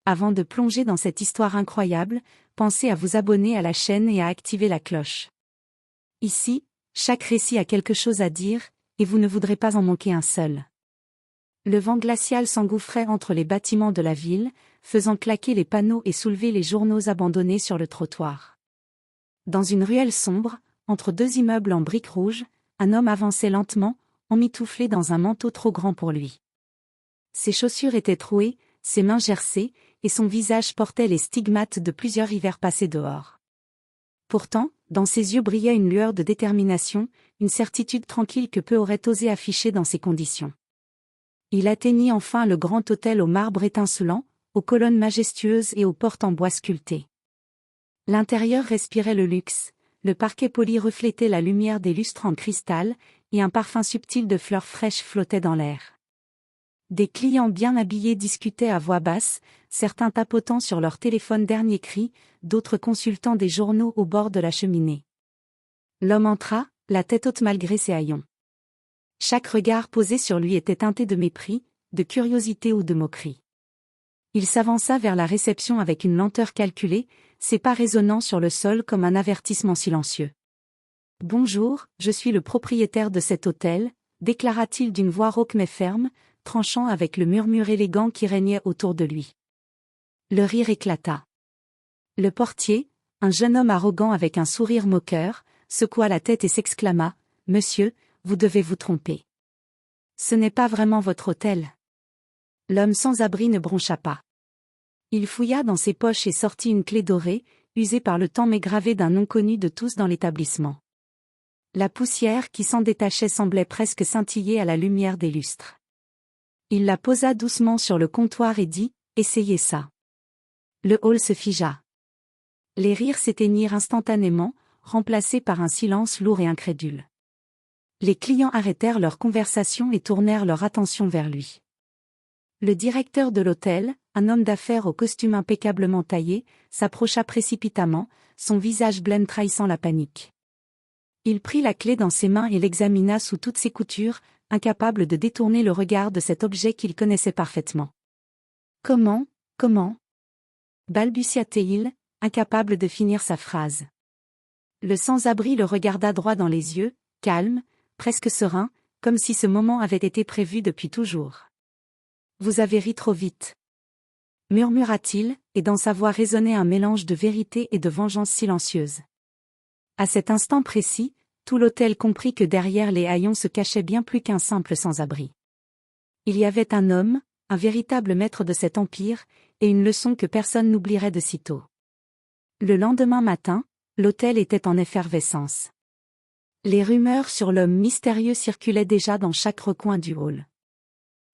Avant de plonger dans cette histoire incroyable, pensez à vous abonner à la chaîne et à activer la cloche. Ici, chaque récit a quelque chose à dire, et vous ne voudrez pas en manquer un seul. Le vent glacial s'engouffrait entre les bâtiments de la ville, faisant claquer les panneaux et soulever les journaux abandonnés sur le trottoir. Dans une ruelle sombre, entre deux immeubles en briques rouges, un homme avançait lentement, emmitouflé dans un manteau trop grand pour lui. Ses chaussures étaient trouées, ses mains gercées, et son visage portait les stigmates de plusieurs hivers passés dehors. Pourtant, dans ses yeux brillait une lueur de détermination, une certitude tranquille que peu auraient osé afficher dans ces conditions. Il atteignit enfin le grand hôtel au marbre étincelant, aux colonnes majestueuses et aux portes en bois sculpté. L'intérieur respirait le luxe, le parquet poli reflétait la lumière des lustres en cristal, et un parfum subtil de fleurs fraîches flottait dans l'air. Des clients bien habillés discutaient à voix basse, certains tapotant sur leur téléphone dernier cri, d'autres consultant des journaux au bord de la cheminée. L'homme entra, la tête haute malgré ses haillons. Chaque regard posé sur lui était teinté de mépris, de curiosité ou de moquerie. Il s'avança vers la réception avec une lenteur calculée, ses pas résonnant sur le sol comme un avertissement silencieux. « Bonjour, je suis le propriétaire de cet hôtel », déclara-t-il d'une voix rauque mais ferme, tranchant avec le murmure élégant qui régnait autour de lui. Le rire éclata. Le portier, un jeune homme arrogant avec un sourire moqueur, secoua la tête et s'exclama « Monsieur, vous devez vous tromper. Ce n'est pas vraiment votre hôtel. » L'homme sans abri ne broncha pas. Il fouilla dans ses poches et sortit une clé dorée, usée par le temps mais gravée d'un nom connu de tous dans l'établissement. La poussière qui s'en détachait semblait presque scintiller à la lumière des lustres. Il la posa doucement sur le comptoir et dit « Essayez ça ». Le hall se figea. Les rires s'éteignirent instantanément, remplacés par un silence lourd et incrédule. Les clients arrêtèrent leur conversation et tournèrent leur attention vers lui. Le directeur de l'hôtel, un homme d'affaires au costume impeccablement taillé, s'approcha précipitamment, son visage blême trahissant la panique. Il prit la clé dans ses mains et l'examina sous toutes ses coutures, incapable de détourner le regard de cet objet qu'il connaissait parfaitement. « Comment » balbutia-t-il, incapable de finir sa phrase. Le sans-abri le regarda droit dans les yeux, calme, presque serein, comme si ce moment avait été prévu depuis toujours. « Vous avez ri trop vite. » murmura-t-il, et dans sa voix résonnait un mélange de vérité et de vengeance silencieuse. À cet instant précis, tout l'hôtel comprit que derrière les haillons se cachait bien plus qu'un simple sans-abri. Il y avait un homme, un véritable maître de cet empire, et une leçon que personne n'oublierait de sitôt. Le lendemain matin, l'hôtel était en effervescence. Les rumeurs sur l'homme mystérieux circulaient déjà dans chaque recoin du hall.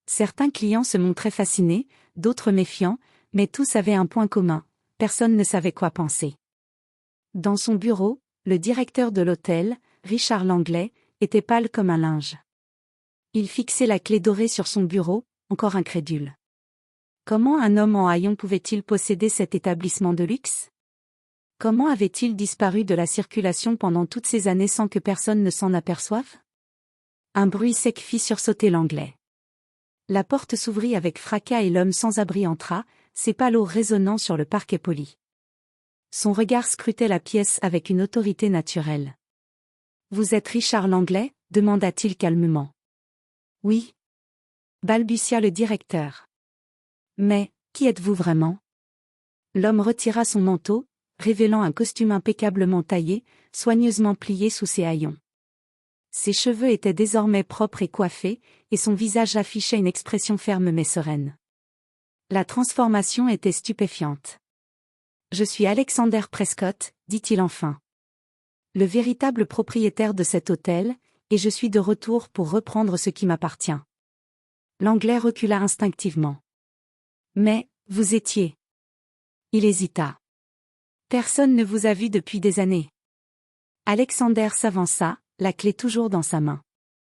Certains clients se montraient fascinés, d'autres méfiants, mais tous avaient un point commun, personne ne savait quoi penser. Dans son bureau, le directeur de l'hôtel, Richard Langlais, était pâle comme un linge. Il fixait la clé dorée sur son bureau, encore incrédule. Comment un homme en haillons pouvait-il posséder cet établissement de luxe? Comment avait-il disparu de la circulation pendant toutes ces années sans que personne ne s'en aperçoive? Un bruit sec fit sursauter Langlais. La porte s'ouvrit avec fracas et l'homme sans abri entra, ses pas lourds résonnant sur le parquet poli. Son regard scrutait la pièce avec une autorité naturelle. « Vous êtes Richard Langlais » demanda-t-il calmement. « Oui. » balbutia le directeur. « Mais, qui êtes-vous vraiment ?» L'homme retira son manteau, révélant un costume impeccablement taillé, soigneusement plié sous ses haillons. Ses cheveux étaient désormais propres et coiffés, et son visage affichait une expression ferme mais sereine. La transformation était stupéfiante. « Je suis Alexander Prescott », dit-il enfin. « Le véritable propriétaire de cet hôtel, et je suis de retour pour reprendre ce qui m'appartient. » L'Anglais recula instinctivement. « Mais, vous étiez... » Il hésita. « Personne ne vous a vu depuis des années. » Alexander s'avança, la clé toujours dans sa main.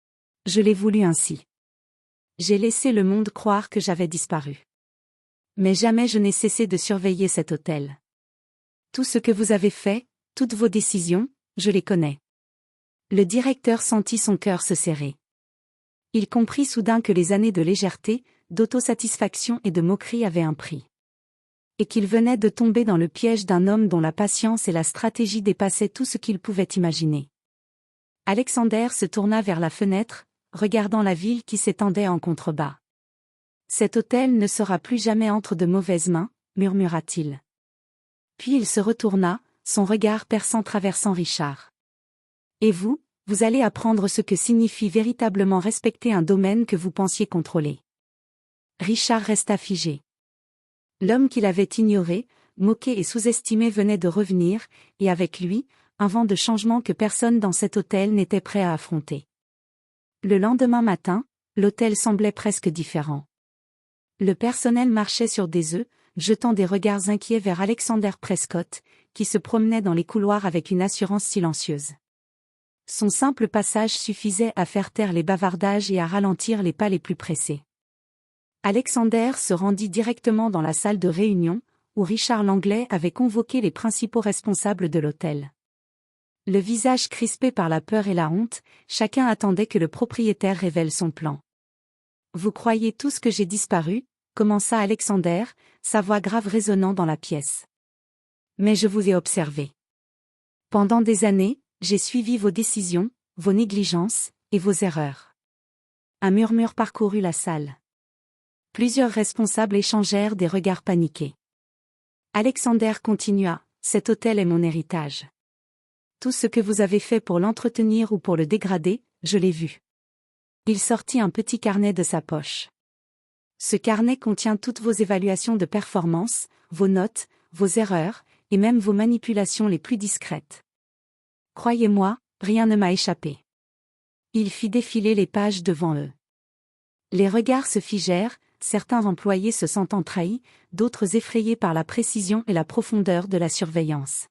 « Je l'ai voulu ainsi. J'ai laissé le monde croire que j'avais disparu. Mais jamais je n'ai cessé de surveiller cet hôtel. Tout ce que vous avez fait, toutes vos décisions, je les connais. » Le directeur sentit son cœur se serrer. Il comprit soudain que les années de légèreté, d'autosatisfaction et de moquerie avaient un prix. et qu'il venait de tomber dans le piège d'un homme dont la patience et la stratégie dépassaient tout ce qu'il pouvait imaginer. Alexander se tourna vers la fenêtre, regardant la ville qui s'étendait en contrebas. « Cet hôtel ne sera plus jamais entre de mauvaises mains, » murmura-t-il. Puis il se retourna, son regard perçant traversant Richard. « Et vous, vous allez apprendre ce que signifie véritablement respecter un domaine que vous pensiez contrôler. » Richard resta figé. L'homme qu'il avait ignoré, moqué et sous-estimé venait de revenir, et avec lui, un vent de changement que personne dans cet hôtel n'était prêt à affronter. Le lendemain matin, l'hôtel semblait presque différent. Le personnel marchait sur des œufs, jetant des regards inquiets vers Alexander Prescott, qui se promenait dans les couloirs avec une assurance silencieuse. Son simple passage suffisait à faire taire les bavardages et à ralentir les pas les plus pressés. Alexander se rendit directement dans la salle de réunion, où Richard Langlais avait convoqué les principaux responsables de l'hôtel. Le visage crispé par la peur et la honte, chacun attendait que le propriétaire révèle son plan. « Vous croyez tous que j'ai disparu ?» commença Alexander, sa voix grave résonnant dans la pièce. « Mais je vous ai observé. Pendant des années, j'ai suivi vos décisions, vos négligences, et vos erreurs. » Un murmure parcourut la salle. Plusieurs responsables échangèrent des regards paniqués. Alexander continua, « Cet hôtel est mon héritage. Tout ce que vous avez fait pour l'entretenir ou pour le dégrader, je l'ai vu. » Il sortit un petit carnet de sa poche. Ce carnet contient toutes vos évaluations de performance, vos notes, vos erreurs, et même vos manipulations les plus discrètes. Croyez-moi, rien ne m'a échappé. Il fit défiler les pages devant eux. Les regards se figèrent, certains employés se sentant trahis, d'autres effrayés par la précision et la profondeur de la surveillance.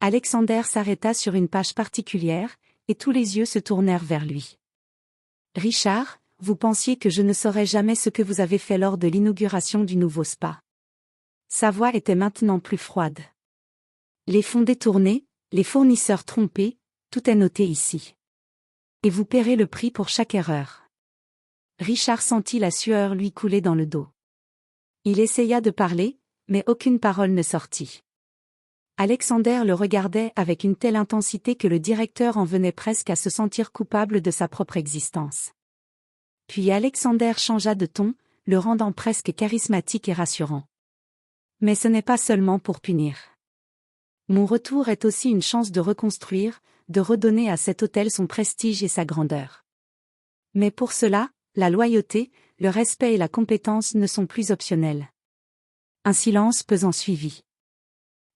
Alexander s'arrêta sur une page particulière, et tous les yeux se tournèrent vers lui. « Richard, vous pensiez que je ne saurais jamais ce que vous avez fait lors de l'inauguration du nouveau spa. » Sa voix était maintenant plus froide. « Les fonds détournés, les fournisseurs trompés, tout est noté ici. Et vous paierez le prix pour chaque erreur. » Richard sentit la sueur lui couler dans le dos. Il essaya de parler, mais aucune parole ne sortit. Alexander le regardait avec une telle intensité que le directeur en venait presque à se sentir coupable de sa propre existence. Puis Alexander changea de ton, le rendant presque charismatique et rassurant. « Mais ce n'est pas seulement pour punir. Mon retour est aussi une chance de reconstruire, de redonner à cet hôtel son prestige et sa grandeur. Mais pour cela, la loyauté, le respect et la compétence ne sont plus optionnels. » Un silence pesant suivit.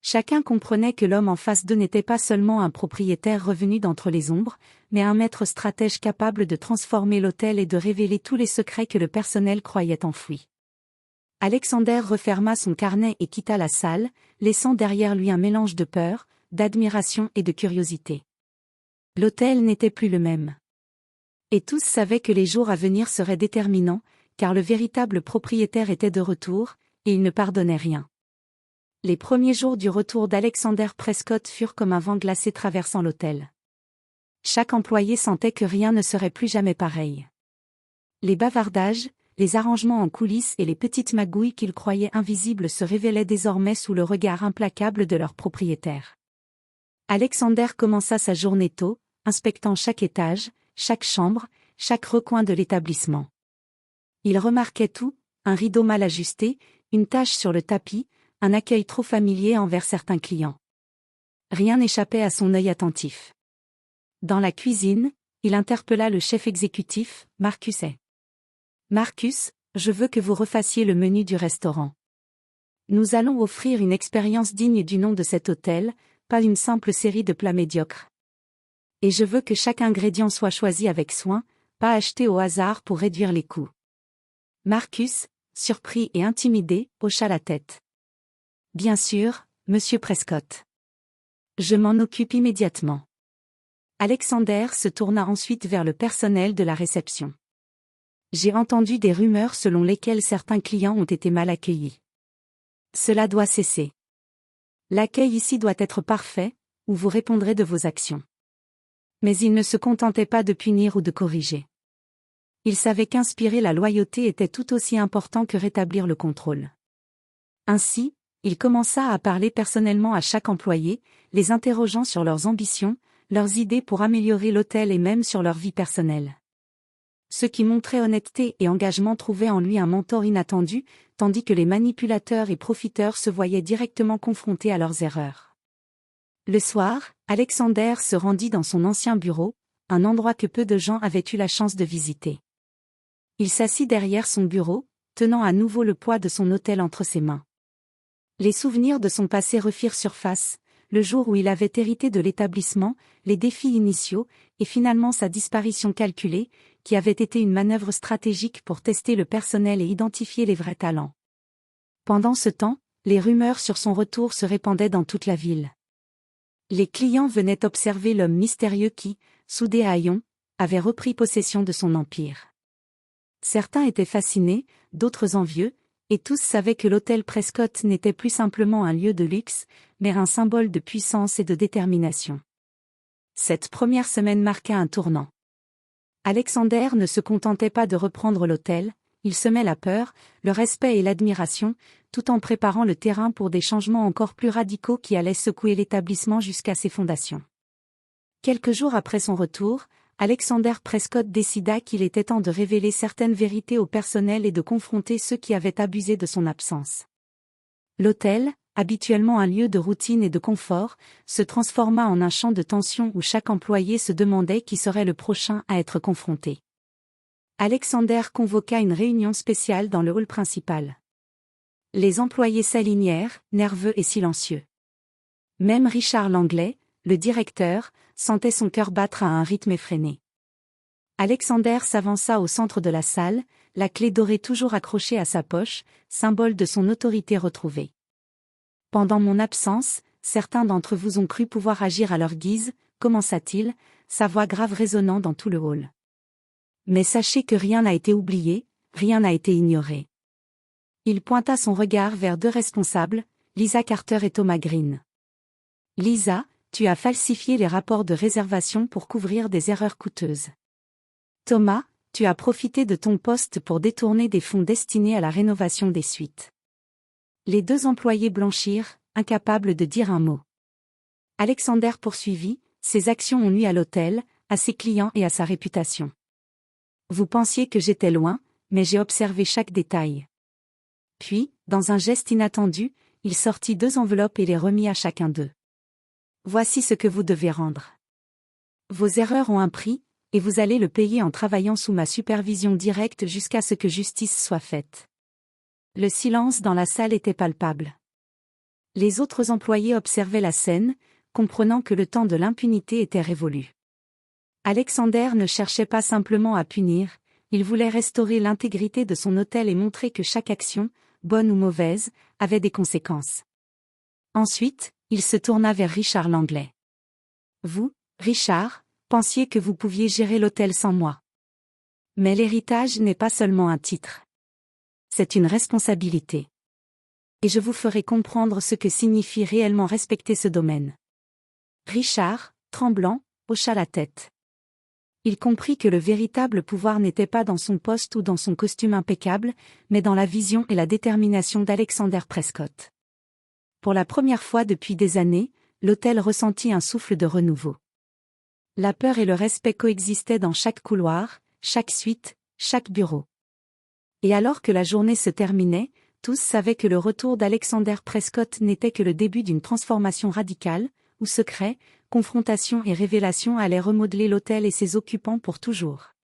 Chacun comprenait que l'homme en face d'eux n'était pas seulement un propriétaire revenu d'entre les ombres, mais un maître stratège capable de transformer l'hôtel et de révéler tous les secrets que le personnel croyait enfouis. Alexander referma son carnet et quitta la salle, laissant derrière lui un mélange de peur, d'admiration et de curiosité. L'hôtel n'était plus le même. Et tous savaient que les jours à venir seraient déterminants, car le véritable propriétaire était de retour, et il ne pardonnait rien. Les premiers jours du retour d'Alexander Prescott furent comme un vent glacé traversant l'hôtel. Chaque employé sentait que rien ne serait plus jamais pareil. Les bavardages, les arrangements en coulisses et les petites magouilles qu'ils croyaient invisibles se révélaient désormais sous le regard implacable de leur propriétaire. Alexander commença sa journée tôt, inspectant chaque étage, chaque chambre, chaque recoin de l'établissement. Il remarquait tout, un rideau mal ajusté, une tache sur le tapis, un accueil trop familier envers certains clients. Rien n'échappait à son œil attentif. Dans la cuisine, il interpella le chef exécutif, Marcus A. « Marcus, je veux que vous refassiez le menu du restaurant. Nous allons offrir une expérience digne du nom de cet hôtel, pas une simple série de plats médiocres. Et je veux que chaque ingrédient soit choisi avec soin, pas acheté au hasard pour réduire les coûts. » Marcus, surpris et intimidé, hocha la tête. « Bien sûr, monsieur Prescott. Je m'en occupe immédiatement. » Alexander se tourna ensuite vers le personnel de la réception. « J'ai entendu des rumeurs selon lesquelles certains clients ont été mal accueillis. Cela doit cesser. L'accueil ici doit être parfait, ou vous répondrez de vos actions. » Mais il ne se contentait pas de punir ou de corriger. Il savait qu'inspirer la loyauté était tout aussi important que rétablir le contrôle. Ainsi, il commença à parler personnellement à chaque employé, les interrogeant sur leurs ambitions, leurs idées pour améliorer l'hôtel et même sur leur vie personnelle. Ceux qui montraient honnêteté et engagement trouvaient en lui un mentor inattendu, tandis que les manipulateurs et profiteurs se voyaient directement confrontés à leurs erreurs. Le soir, Alexander se rendit dans son ancien bureau, un endroit que peu de gens avaient eu la chance de visiter. Il s'assit derrière son bureau, tenant à nouveau le poids de son hôtel entre ses mains. Les souvenirs de son passé refirent surface, le jour où il avait hérité de l'établissement, les défis initiaux, et finalement sa disparition calculée, qui avait été une manœuvre stratégique pour tester le personnel et identifier les vrais talents. Pendant ce temps, les rumeurs sur son retour se répandaient dans toute la ville. Les clients venaient observer l'homme mystérieux qui, soudé à Hayon, avait repris possession de son empire. Certains étaient fascinés, d'autres envieux, et tous savaient que l'hôtel Prescott n'était plus simplement un lieu de luxe, mais un symbole de puissance et de détermination. Cette première semaine marqua un tournant. Alexander ne se contentait pas de reprendre l'hôtel, il semait la peur, le respect et l'admiration, tout en préparant le terrain pour des changements encore plus radicaux qui allaient secouer l'établissement jusqu'à ses fondations. Quelques jours après son retour, Alexander Prescott décida qu'il était temps de révéler certaines vérités au personnel et de confronter ceux qui avaient abusé de son absence. L'hôtel, habituellement un lieu de routine et de confort, se transforma en un champ de tension où chaque employé se demandait qui serait le prochain à être confronté. Alexander convoqua une réunion spéciale dans le hall principal. Les employés s'alignèrent, nerveux et silencieux. Même Richard Langlais, le directeur, sentait son cœur battre à un rythme effréné. Alexander s'avança au centre de la salle, la clé dorée toujours accrochée à sa poche, symbole de son autorité retrouvée. Pendant mon absence, certains d'entre vous ont cru pouvoir agir à leur guise, commença-t-il, sa voix grave résonnant dans tout le hall. Mais sachez que rien n'a été oublié, rien n'a été ignoré. Il pointa son regard vers deux responsables, Lisa Carter et Thomas Green. Lisa, tu as falsifié les rapports de réservation pour couvrir des erreurs coûteuses. Thomas, tu as profité de ton poste pour détourner des fonds destinés à la rénovation des suites. Les deux employés blanchirent, incapables de dire un mot. Alexander poursuivit, ces actions ont nui à l'hôtel, à ses clients et à sa réputation. Vous pensiez que j'étais loin, mais j'ai observé chaque détail. Puis, dans un geste inattendu, il sortit deux enveloppes et les remit à chacun d'eux. Voici ce que vous devez rendre. Vos erreurs ont un prix, et vous allez le payer en travaillant sous ma supervision directe jusqu'à ce que justice soit faite. Le silence dans la salle était palpable. Les autres employés observaient la scène, comprenant que le temps de l'impunité était révolu. Alexander ne cherchait pas simplement à punir, il voulait restaurer l'intégrité de son hôtel et montrer que chaque action, bonne ou mauvaise, avait des conséquences. Ensuite, il se tourna vers Richard Langlais. Vous, Richard, pensiez que vous pouviez gérer l'hôtel sans moi. Mais l'héritage n'est pas seulement un titre. C'est une responsabilité. Et je vous ferai comprendre ce que signifie réellement respecter ce domaine. Richard, tremblant, hocha la tête. Il comprit que le véritable pouvoir n'était pas dans son poste ou dans son costume impeccable, mais dans la vision et la détermination d'Alexander Prescott. Pour la première fois depuis des années, l'hôtel ressentit un souffle de renouveau. La peur et le respect coexistaient dans chaque couloir, chaque suite, chaque bureau. Et alors que la journée se terminait, tous savaient que le retour d'Alexander Prescott n'était que le début d'une transformation radicale, où secret, confrontation et révélation allaient remodeler l'hôtel et ses occupants pour toujours.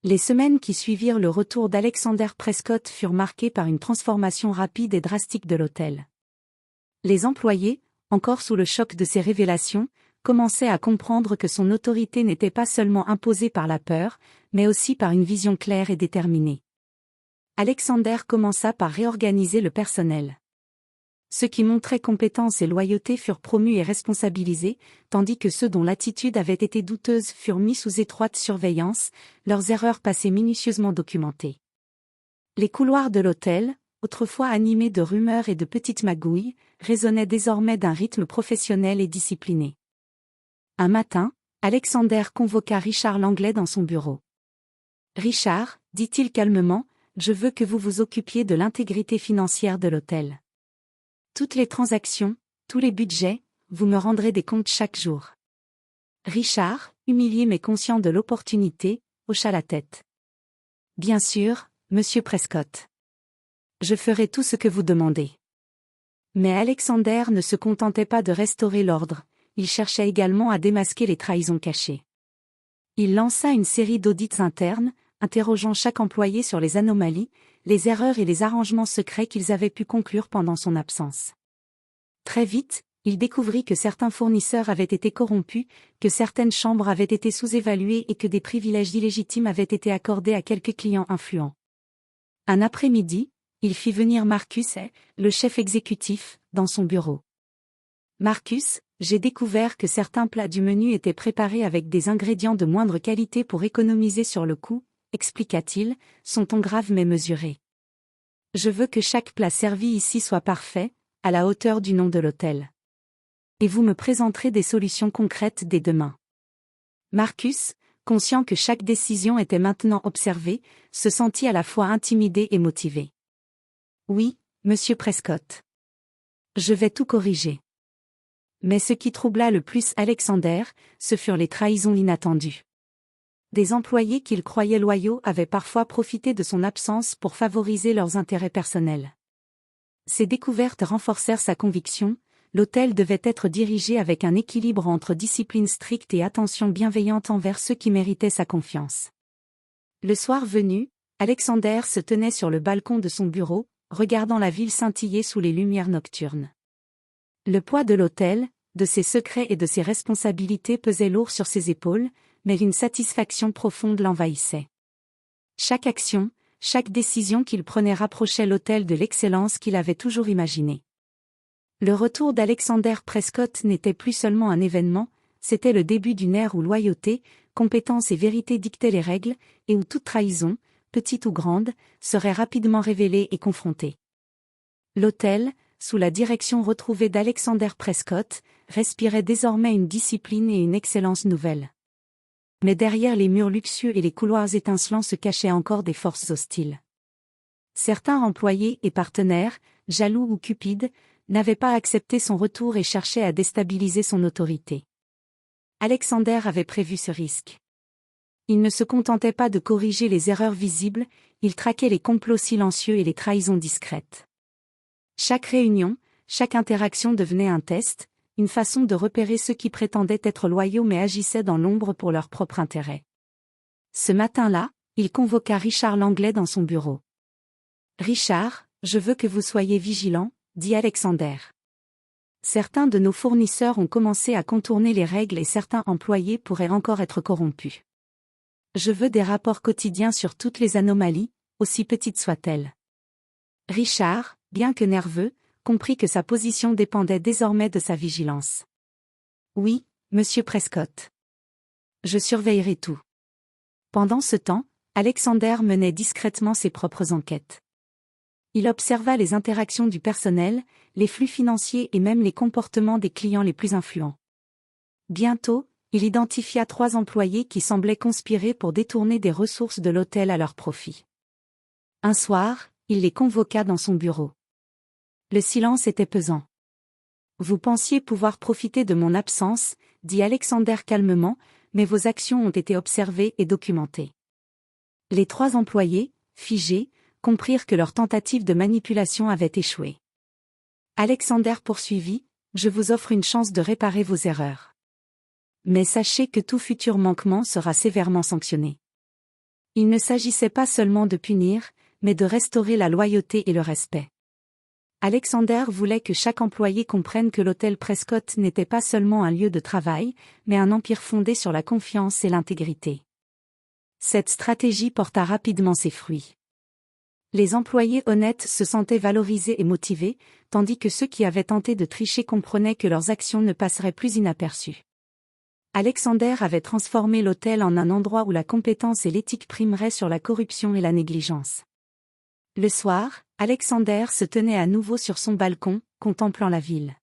Les semaines qui suivirent le retour d'Alexander Prescott furent marquées par une transformation rapide et drastique de l'hôtel. Les employés, encore sous le choc de ces révélations, commençaient à comprendre que son autorité n'était pas seulement imposée par la peur, mais aussi par une vision claire et déterminée. Alexander commença par réorganiser le personnel. Ceux qui montraient compétence et loyauté furent promus et responsabilisés, tandis que ceux dont l'attitude avait été douteuse furent mis sous étroite surveillance, leurs erreurs passées minutieusement documentées. Les couloirs de l'hôtel, autrefois animés de rumeurs et de petites magouilles, résonnaient désormais d'un rythme professionnel et discipliné. Un matin, Alexander convoqua Richard Langlais dans son bureau. « Richard, dit-il calmement, je veux que vous vous occupiez de l'intégrité financière de l'hôtel. Toutes les transactions, tous les budgets, vous me rendrez des comptes chaque jour. Richard, humilié mais conscient de l'opportunité, hocha la tête. Bien sûr, monsieur Prescott. Je ferai tout ce que vous demandez. Mais Alexander ne se contentait pas de restaurer l'ordre, il cherchait également à démasquer les trahisons cachées. Il lança une série d'audits internes, interrogeant chaque employé sur les anomalies, les erreurs et les arrangements secrets qu'ils avaient pu conclure pendant son absence. Très vite, il découvrit que certains fournisseurs avaient été corrompus, que certaines chambres avaient été sous-évaluées et que des privilèges illégitimes avaient été accordés à quelques clients influents. Un après-midi, il fit venir Marcus, le chef exécutif, dans son bureau. « Marcus, j'ai découvert que certains plats du menu étaient préparés avec des ingrédients de moindre qualité pour économiser sur le coût, expliqua-t-il, son ton grave mais mesuré. Je veux que chaque plat servi ici soit parfait, à la hauteur du nom de l'hôtel. Et vous me présenterez des solutions concrètes dès demain. » Marcus, conscient que chaque décision était maintenant observée, se sentit à la fois intimidé et motivé. « Oui, monsieur Prescott. Je vais tout corriger. » Mais ce qui troubla le plus Alexander, ce furent les trahisons inattendues. Des employés qu'il croyait loyaux avaient parfois profité de son absence pour favoriser leurs intérêts personnels. Ces découvertes renforcèrent sa conviction, l'hôtel devait être dirigé avec un équilibre entre discipline stricte et attention bienveillante envers ceux qui méritaient sa confiance. Le soir venu, Alexander se tenait sur le balcon de son bureau, regardant la ville scintiller sous les lumières nocturnes. Le poids de l'hôtel, de ses secrets et de ses responsabilités pesait lourd sur ses épaules, mais une satisfaction profonde l'envahissait. Chaque action, chaque décision qu'il prenait rapprochait l'hôtel de l'excellence qu'il avait toujours imaginée. Le retour d'Alexander Prescott n'était plus seulement un événement, c'était le début d'une ère où loyauté, compétence et vérité dictaient les règles, et où toute trahison, petite ou grande, serait rapidement révélée et confrontée. L'hôtel, sous la direction retrouvée d'Alexander Prescott, respirait désormais une discipline et une excellence nouvelles. Mais derrière les murs luxueux et les couloirs étincelants se cachaient encore des forces hostiles. Certains employés et partenaires, jaloux ou cupides, n'avaient pas accepté son retour et cherchaient à déstabiliser son autorité. Alexander avait prévu ce risque. Il ne se contentait pas de corriger les erreurs visibles, il traquait les complots silencieux et les trahisons discrètes. Chaque réunion, chaque interaction devenait un test, une façon de repérer ceux qui prétendaient être loyaux mais agissaient dans l'ombre pour leur propre intérêt. Ce matin-là, il convoqua Richard Langlais dans son bureau. « Richard, je veux que vous soyez vigilant, » dit Alexander. Certains de nos fournisseurs ont commencé à contourner les règles et certains employés pourraient encore être corrompus. Je veux des rapports quotidiens sur toutes les anomalies, aussi petites soient-elles. Richard, bien que nerveux, comprit que sa position dépendait désormais de sa vigilance. « Oui, monsieur Prescott. Je surveillerai tout. » Pendant ce temps, Alexander menait discrètement ses propres enquêtes. Il observa les interactions du personnel, les flux financiers et même les comportements des clients les plus influents. Bientôt, il identifia 3 employés qui semblaient conspirer pour détourner des ressources de l'hôtel à leur profit. Un soir, il les convoqua dans son bureau. Le silence était pesant. « Vous pensiez pouvoir profiter de mon absence, » dit Alexander calmement, « mais vos actions ont été observées et documentées. » Les 3 employés, figés, comprirent que leur tentative de manipulation avait échoué. Alexander poursuivit, « Je vous offre une chance de réparer vos erreurs. Mais sachez que tout futur manquement sera sévèrement sanctionné. » Il ne s'agissait pas seulement de punir, mais de restaurer la loyauté et le respect. Alexander voulait que chaque employé comprenne que l'hôtel Prescott n'était pas seulement un lieu de travail, mais un empire fondé sur la confiance et l'intégrité. Cette stratégie porta rapidement ses fruits. Les employés honnêtes se sentaient valorisés et motivés, tandis que ceux qui avaient tenté de tricher comprenaient que leurs actions ne passeraient plus inaperçues. Alexander avait transformé l'hôtel en un endroit où la compétence et l'éthique primeraient sur la corruption et la négligence. Le soir, Alexander se tenait à nouveau sur son balcon, contemplant la ville.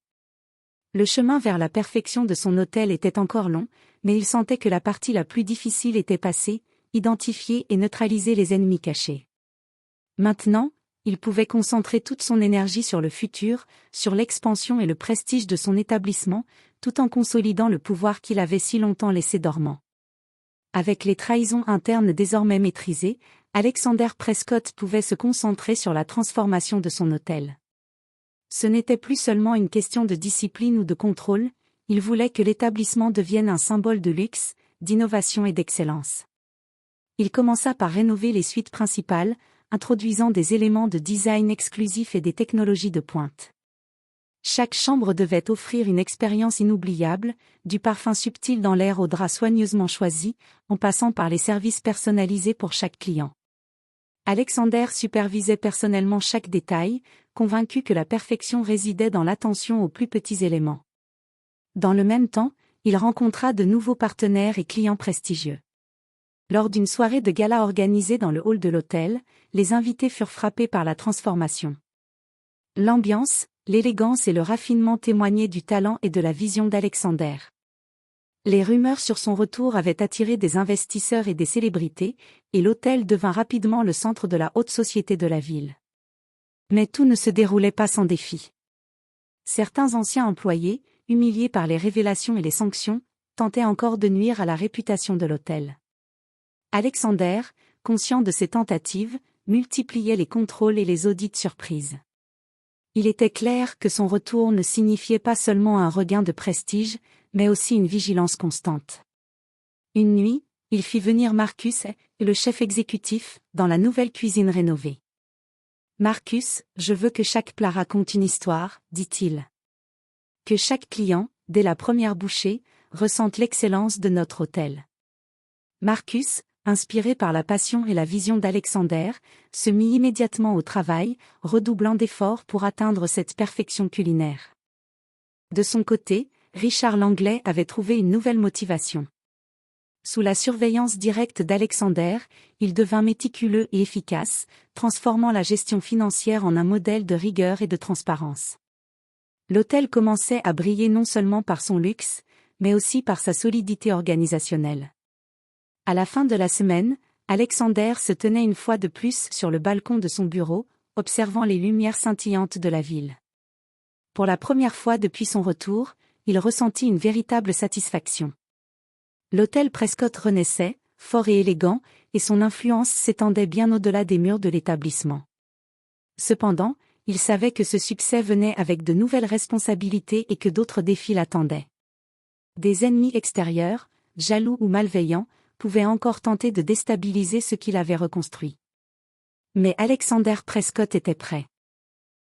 Le chemin vers la perfection de son hôtel était encore long, mais il sentait que la partie la plus difficile était passée, identifier et neutraliser les ennemis cachés. Maintenant, il pouvait concentrer toute son énergie sur le futur, sur l'expansion et le prestige de son établissement, tout en consolidant le pouvoir qu'il avait si longtemps laissé dormant. Avec les trahisons internes désormais maîtrisées, Alexander Prescott pouvait se concentrer sur la transformation de son hôtel. Ce n'était plus seulement une question de discipline ou de contrôle, il voulait que l'établissement devienne un symbole de luxe, d'innovation et d'excellence. Il commença par rénover les suites principales, introduisant des éléments de design exclusifs et des technologies de pointe. Chaque chambre devait offrir une expérience inoubliable, du parfum subtil dans l'air aux draps soigneusement choisis, en passant par les services personnalisés pour chaque client. Alexander supervisait personnellement chaque détail, convaincu que la perfection résidait dans l'attention aux plus petits éléments. Dans le même temps, il rencontra de nouveaux partenaires et clients prestigieux. Lors d'une soirée de gala organisée dans le hall de l'hôtel, les invités furent frappés par la transformation. L'ambiance, l'élégance et le raffinement témoignaient du talent et de la vision d'Alexander. Les rumeurs sur son retour avaient attiré des investisseurs et des célébrités, et l'hôtel devint rapidement le centre de la haute société de la ville. Mais tout ne se déroulait pas sans défi. Certains anciens employés, humiliés par les révélations et les sanctions, tentaient encore de nuire à la réputation de l'hôtel. Alexander, conscient de ces tentatives, multipliait les contrôles et les audits surprises. Il était clair que son retour ne signifiait pas seulement un regain de prestige, mais aussi une vigilance constante. Une nuit, il fit venir Marcus, le chef exécutif, dans la nouvelle cuisine rénovée. « Marcus, je veux que chaque plat raconte une histoire, dit-il. Que chaque client, dès la première bouchée, ressente l'excellence de notre hôtel. » Marcus, inspiré par la passion et la vision d'Alexander, se mit immédiatement au travail, redoublant d'efforts pour atteindre cette perfection culinaire. De son côté, Richard Langlais avait trouvé une nouvelle motivation. Sous la surveillance directe d'Alexander, il devint méticuleux et efficace, transformant la gestion financière en un modèle de rigueur et de transparence. L'hôtel commençait à briller non seulement par son luxe, mais aussi par sa solidité organisationnelle. À la fin de la semaine, Alexander se tenait une fois de plus sur le balcon de son bureau, observant les lumières scintillantes de la ville. Pour la première fois depuis son retour, il ressentit une véritable satisfaction. L'hôtel Prescott renaissait, fort et élégant, et son influence s'étendait bien au-delà des murs de l'établissement. Cependant, il savait que ce succès venait avec de nouvelles responsabilités et que d'autres défis l'attendaient. Des ennemis extérieurs, jaloux ou malveillants, pouvaient encore tenter de déstabiliser ce qu'il avait reconstruit. Mais Alexander Prescott était prêt.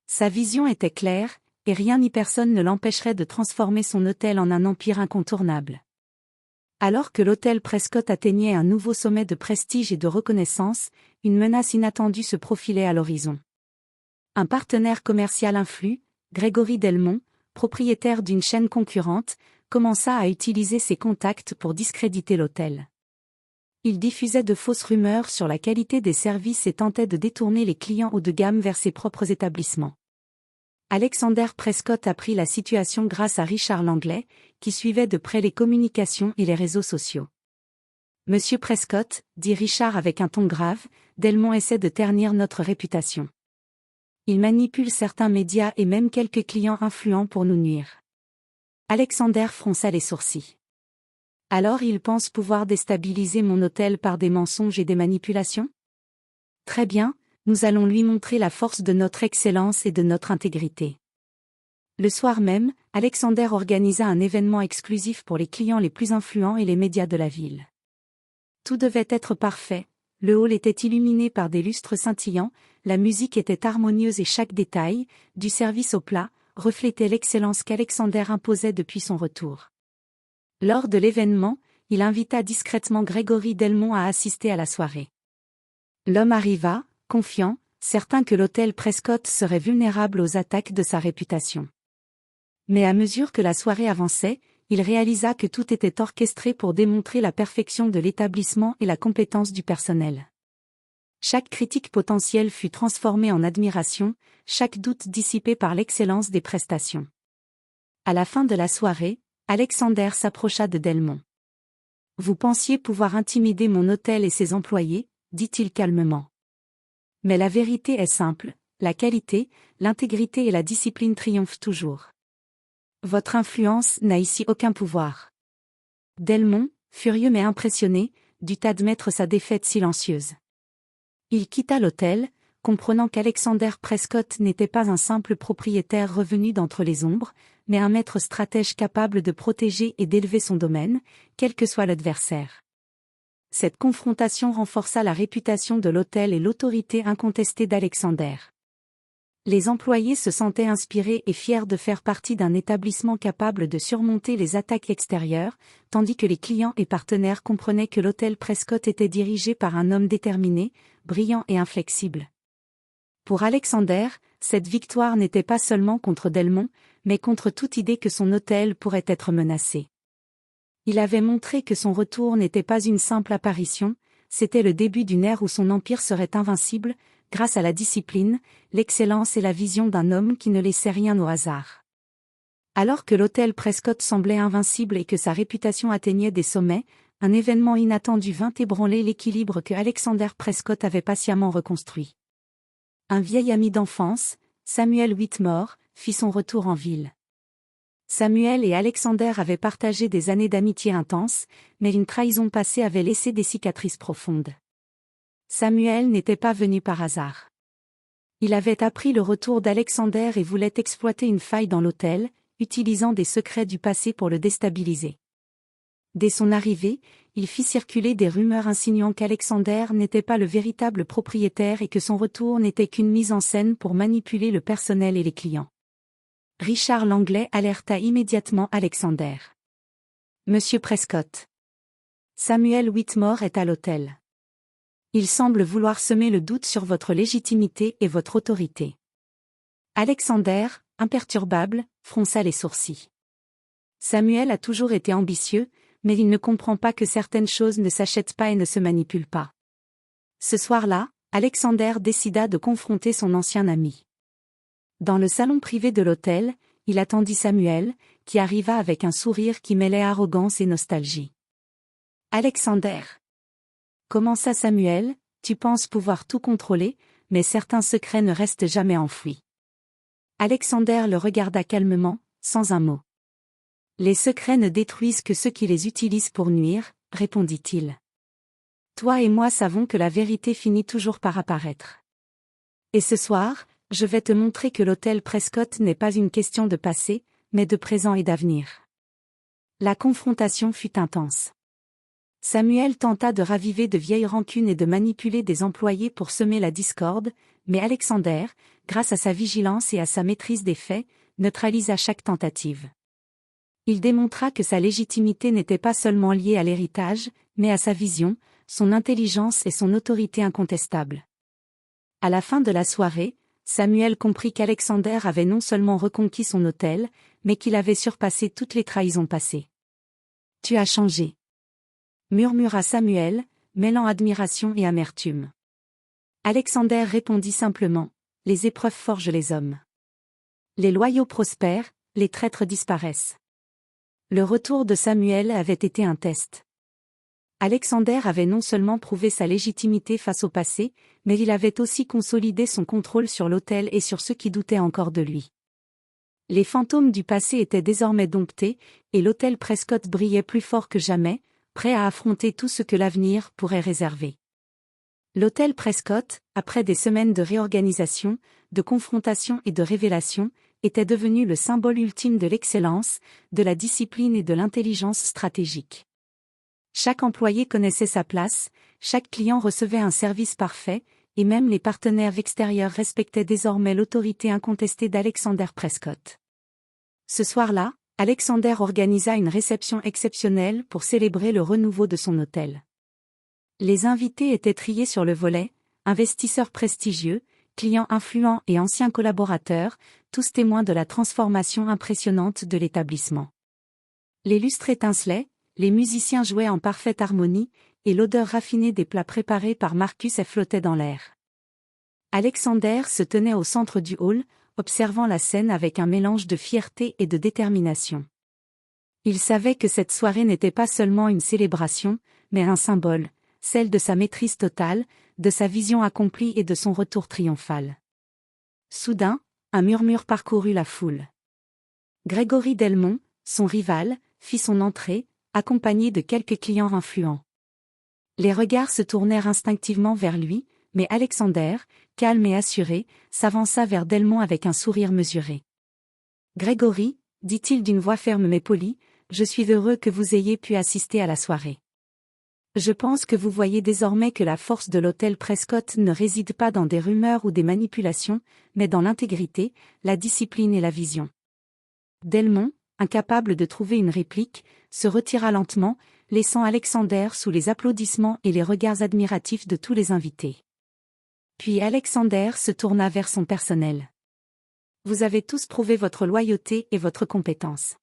Sa vision était claire, et rien ni personne ne l'empêcherait de transformer son hôtel en un empire incontournable. Alors que l'hôtel Prescott atteignait un nouveau sommet de prestige et de reconnaissance, une menace inattendue se profilait à l'horizon. Un partenaire commercial influent, Grégory Delmont, propriétaire d'une chaîne concurrente, commença à utiliser ses contacts pour discréditer l'hôtel. Il diffusait de fausses rumeurs sur la qualité des services et tentait de détourner les clients haut de gamme vers ses propres établissements. Alexander Prescott apprit la situation grâce à Richard Langlais, qui suivait de près les communications et les réseaux sociaux. « Monsieur Prescott, dit Richard avec un ton grave, Delmont essaie de ternir notre réputation. Il manipule certains médias et même quelques clients influents pour nous nuire. » Alexander fronça les sourcils. Alors il pense pouvoir déstabiliser mon hôtel par des mensonges et des manipulations ? Très bien, nous allons lui montrer la force de notre excellence et de notre intégrité. Le soir même, Alexander organisa un événement exclusif pour les clients les plus influents et les médias de la ville. Tout devait être parfait, le hall était illuminé par des lustres scintillants, la musique était harmonieuse et chaque détail, du service au plat, reflétait l'excellence qu'Alexander imposait depuis son retour. Lors de l'événement, il invita discrètement Grégory Delmont à assister à la soirée. L'homme arriva, confiant, certain que l'hôtel Prescott serait vulnérable aux attaques de sa réputation. Mais à mesure que la soirée avançait, il réalisa que tout était orchestré pour démontrer la perfection de l'établissement et la compétence du personnel. Chaque critique potentielle fut transformée en admiration, chaque doute dissipé par l'excellence des prestations. À la fin de la soirée, Alexander s'approcha de Delmont. « Vous pensiez pouvoir intimider mon hôtel et ses employés, dit-il calmement. Mais la vérité est simple, la qualité, l'intégrité et la discipline triomphent toujours. Votre influence n'a ici aucun pouvoir. Delmont, furieux mais impressionné, dut admettre sa défaite silencieuse. Il quitta l'hôtel, comprenant qu'Alexander Prescott n'était pas un simple propriétaire revenu d'entre les ombres, mais un maître stratège capable de protéger et d'élever son domaine, quel que soit l'adversaire. Cette confrontation renforça la réputation de l'hôtel et l'autorité incontestée d'Alexander. Les employés se sentaient inspirés et fiers de faire partie d'un établissement capable de surmonter les attaques extérieures, tandis que les clients et partenaires comprenaient que l'hôtel Prescott était dirigé par un homme déterminé, brillant et inflexible. Pour Alexander, cette victoire n'était pas seulement contre Delmont, mais contre toute idée que son hôtel pourrait être menacé. Il avait montré que son retour n'était pas une simple apparition, c'était le début d'une ère où son empire serait invincible, grâce à la discipline, l'excellence et la vision d'un homme qui ne laissait rien au hasard. Alors que l'hôtel Prescott semblait invincible et que sa réputation atteignait des sommets, un événement inattendu vint ébranler l'équilibre que Alexander Prescott avait patiemment reconstruit. Un vieil ami d'enfance, Samuel Whitmore, fit son retour en ville. Samuel et Alexander avaient partagé des années d'amitié intense, mais une trahison passée avait laissé des cicatrices profondes. Samuel n'était pas venu par hasard. Il avait appris le retour d'Alexander et voulait exploiter une faille dans l'hôtel, utilisant des secrets du passé pour le déstabiliser. Dès son arrivée, il fit circuler des rumeurs insinuant qu'Alexander n'était pas le véritable propriétaire et que son retour n'était qu'une mise en scène pour manipuler le personnel et les clients. Richard Langlais alerta immédiatement Alexander. « Monsieur Prescott. Samuel Whitmore est à l'hôtel. Il semble vouloir semer le doute sur votre légitimité et votre autorité. » Alexander, imperturbable, fronça les sourcils. Samuel a toujours été ambitieux, mais il ne comprend pas que certaines choses ne s'achètent pas et ne se manipulent pas. Ce soir-là, Alexander décida de confronter son ancien ami. Dans le salon privé de l'hôtel, il attendit Samuel, qui arriva avec un sourire qui mêlait arrogance et nostalgie. « Alexander. » Commença Samuel, tu penses pouvoir tout contrôler, mais certains secrets ne restent jamais enfouis. Alexander le regarda calmement, sans un mot. Les secrets ne détruisent que ceux qui les utilisent pour nuire, répondit-il. Toi et moi savons que la vérité finit toujours par apparaître. Et ce soir, je vais te montrer que l'hôtel Prescott n'est pas une question de passé, mais de présent et d'avenir. La confrontation fut intense. Samuel tenta de raviver de vieilles rancunes et de manipuler des employés pour semer la discorde, mais Alexander, grâce à sa vigilance et à sa maîtrise des faits, neutralisa chaque tentative. Il démontra que sa légitimité n'était pas seulement liée à l'héritage, mais à sa vision, son intelligence et son autorité incontestable. À la fin de la soirée, Samuel comprit qu'Alexander avait non seulement reconquis son hôtel, mais qu'il avait surpassé toutes les trahisons passées. « Tu as changé. » murmura Samuel, mêlant admiration et amertume. Alexander répondit simplement, « Les épreuves forgent les hommes. Les loyaux prospèrent, les traîtres disparaissent. » Le retour de Samuel avait été un test. Alexander avait non seulement prouvé sa légitimité face au passé, mais il avait aussi consolidé son contrôle sur l'hôtel et sur ceux qui doutaient encore de lui. Les fantômes du passé étaient désormais domptés, et l'hôtel Prescott brillait plus fort que jamais, prêt à affronter tout ce que l'avenir pourrait réserver. L'hôtel Prescott, après des semaines de réorganisation, de confrontation et de révélation, était devenu le symbole ultime de l'excellence, de la discipline et de l'intelligence stratégique. Chaque employé connaissait sa place, chaque client recevait un service parfait, et même les partenaires extérieurs respectaient désormais l'autorité incontestée d'Alexander Prescott. Ce soir-là, Alexander organisa une réception exceptionnelle pour célébrer le renouveau de son hôtel. Les invités étaient triés sur le volet, investisseurs prestigieux, clients influents et anciens collaborateurs, tous témoins de la transformation impressionnante de l'établissement. Les lustres étincelaient, les musiciens jouaient en parfaite harmonie, et l'odeur raffinée des plats préparés par Marcus flottait dans l'air. Alexander se tenait au centre du hall, observant la scène avec un mélange de fierté et de détermination. Il savait que cette soirée n'était pas seulement une célébration, mais un symbole, celle de sa maîtrise totale, de sa vision accomplie et de son retour triomphal. Soudain, un murmure parcourut la foule. Grégory Delmont, son rival, fit son entrée, accompagné de quelques clients influents. Les regards se tournèrent instinctivement vers lui, mais Alexander, calme et assuré, s'avança vers Delmont avec un sourire mesuré. « Grégory, dit-il d'une voix ferme mais polie, je suis heureux que vous ayez pu assister à la soirée. Je pense que vous voyez désormais que la force de l'hôtel Prescott ne réside pas dans des rumeurs ou des manipulations, mais dans l'intégrité, la discipline et la vision. » Delmont, incapable de trouver une réplique, se retira lentement, laissant Alexander sous les applaudissements et les regards admiratifs de tous les invités. Puis Alexander se tourna vers son personnel. « Vous avez tous prouvé votre loyauté et votre compétence.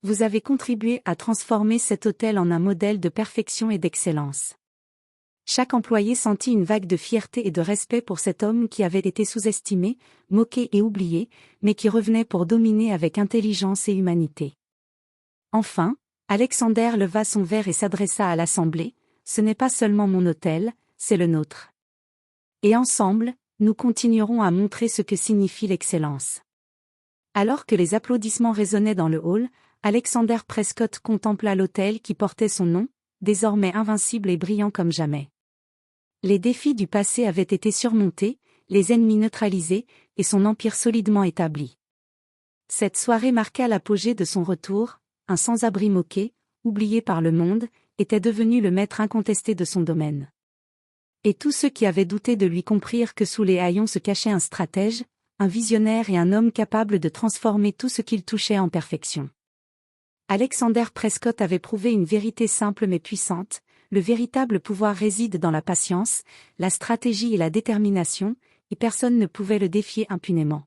Vous avez contribué à transformer cet hôtel en un modèle de perfection et d'excellence. » Chaque employé sentit une vague de fierté et de respect pour cet homme qui avait été sous-estimé, moqué et oublié, mais qui revenait pour dominer avec intelligence et humanité. Enfin, Alexander leva son verre et s'adressa à l'assemblée, « Ce n'est pas seulement mon hôtel, c'est le nôtre. Et ensemble, nous continuerons à montrer ce que signifie l'excellence. » Alors que les applaudissements résonnaient dans le hall, Alexander Prescott contempla l'hôtel qui portait son nom, désormais invincible et brillant comme jamais. Les défis du passé avaient été surmontés, les ennemis neutralisés, et son empire solidement établi. Cette soirée marqua l'apogée de son retour, un sans-abri moqué, oublié par le monde, était devenu le maître incontesté de son domaine. Et tous ceux qui avaient douté de lui comprirent que sous les haillons se cachait un stratège, un visionnaire et un homme capable de transformer tout ce qu'il touchait en perfection. Alexander Prescott avait prouvé une vérité simple mais puissante, le véritable pouvoir réside dans la patience, la stratégie et la détermination, et personne ne pouvait le défier impunément.